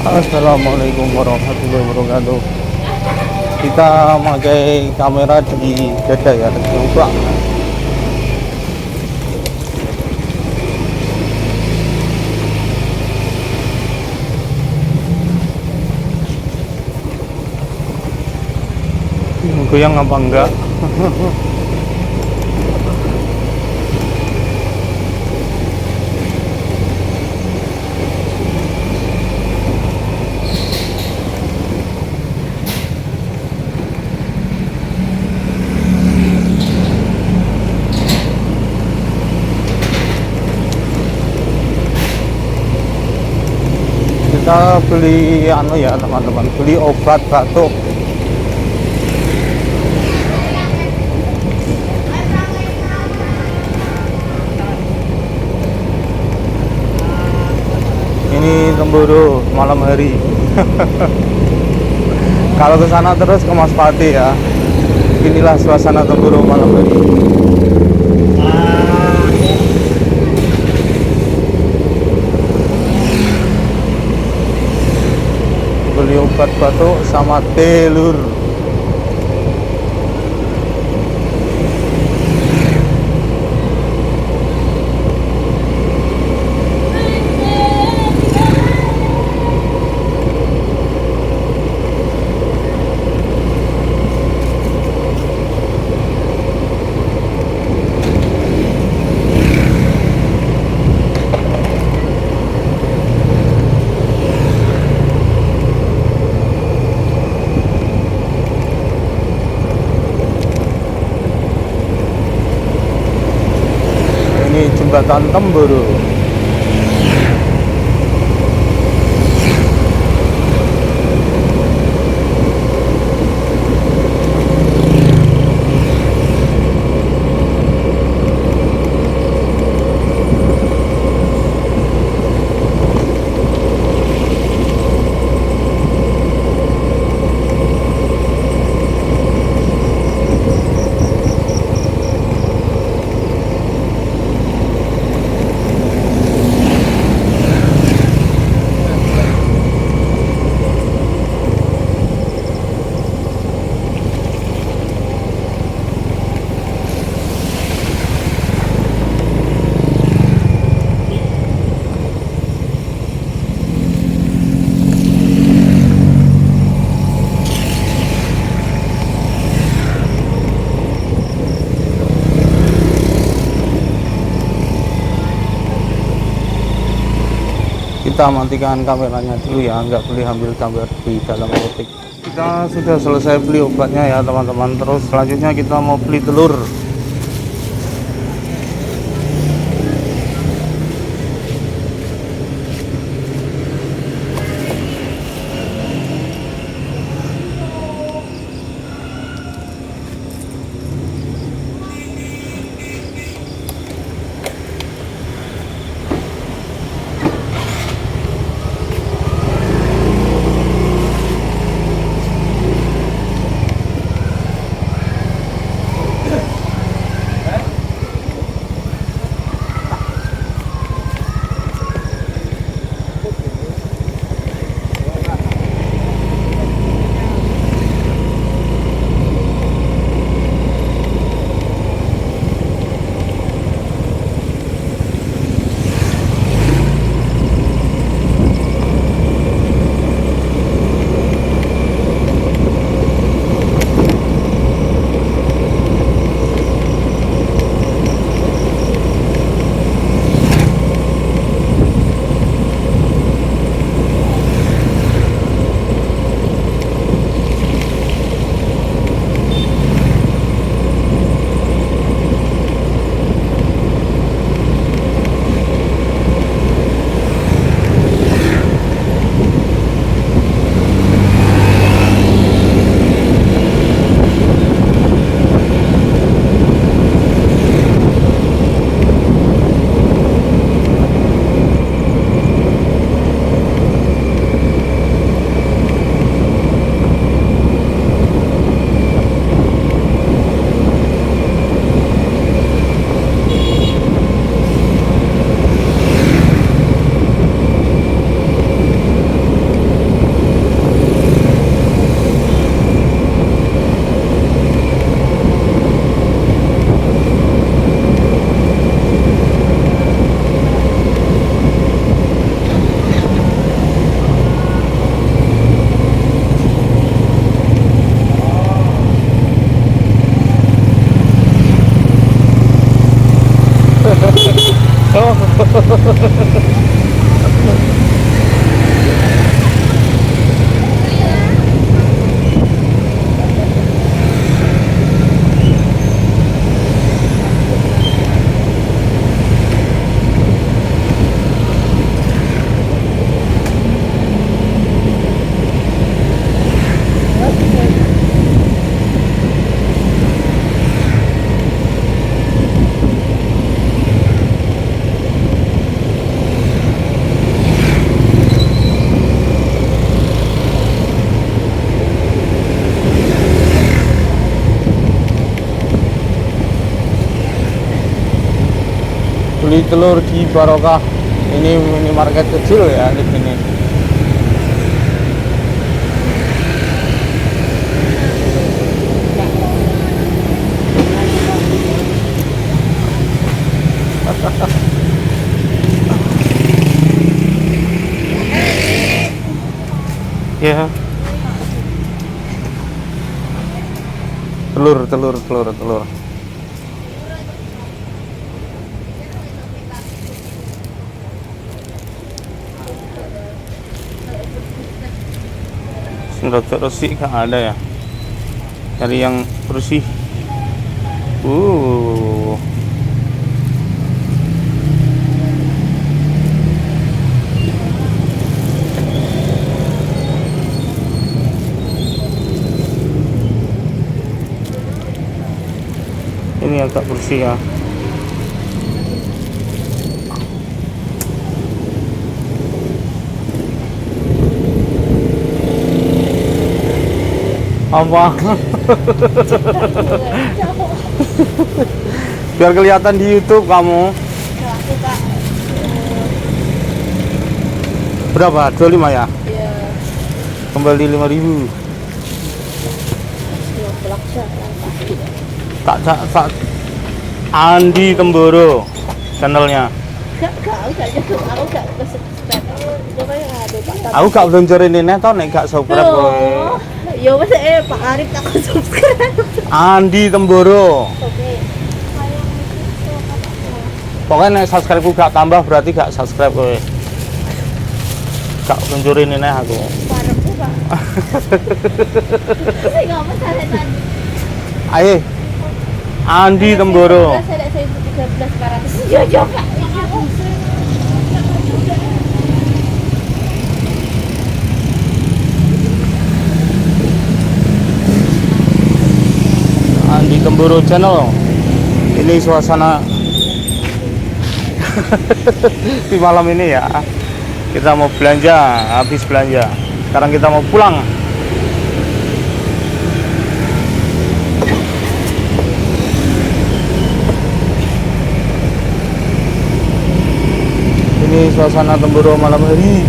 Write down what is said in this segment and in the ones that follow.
Assalamualaikum warahmatullahi wabarakatuh. Kita pakai kamera di dada ya, coba. Goyang apa enggak? Kita beli anu ya teman-teman, beli obat batuk. Ini Temburu malam hari. Kalau ke sana terus ke Maspati ya. Inilah suasana Temburu malam hari. Beli obat batuk sama telur. Jembatan Temburu. Kita matikan kameranya dulu ya, nggak boleh ambil gambar di dalam apotek. Kita sudah selesai beli obatnya ya teman-teman. Terus selanjutnya kita mau beli telur. Beli telur di Barokah. Ini minimarket kecil ya di sini. Ya. Telur. Rada resik kan ada ya. Cari yang bersih. Ini agak bersih ya. Apa? Biar kelihatan di YouTube kamu. Berapa? 25 ya? Iya. Kembali 5.000. Tak Andi Temboro channelnya. Aku gak belum cari ini neto nek gak subscribe kowe. Ya wes Pak Arif tak subscribe. Andi Temboro. Oke. Pokoknya nek subscribe ku gak tambah berarti gak subscribe kowe. Gak mencuri ini aku. Parepku, Pak. Saya enggak masalah tadi. Ayo. Andi Temboro. Saya 13.400. Ya Pak. Andi Temboro channel. Ini suasana di malam ini ya. Kita mau belanja, habis belanja. Sekarang kita mau pulang. Ini suasana Temboro malam hari.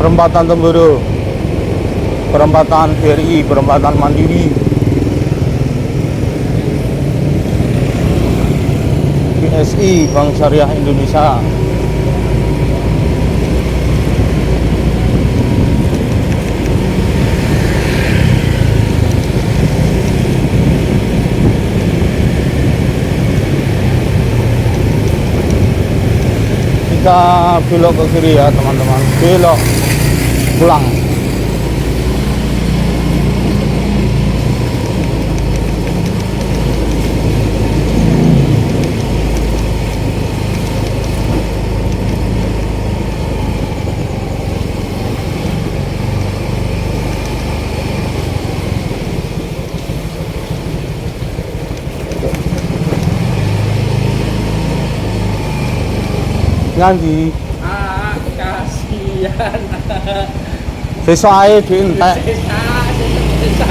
Perempatan Temboro, perempatan BRI, perempatan Mandiri, BSI, Bank Syariah Indonesia. Kita belok ke kiri ya teman-teman, belok pulang. Nganti kasihan. besok ae dientek. Sisa.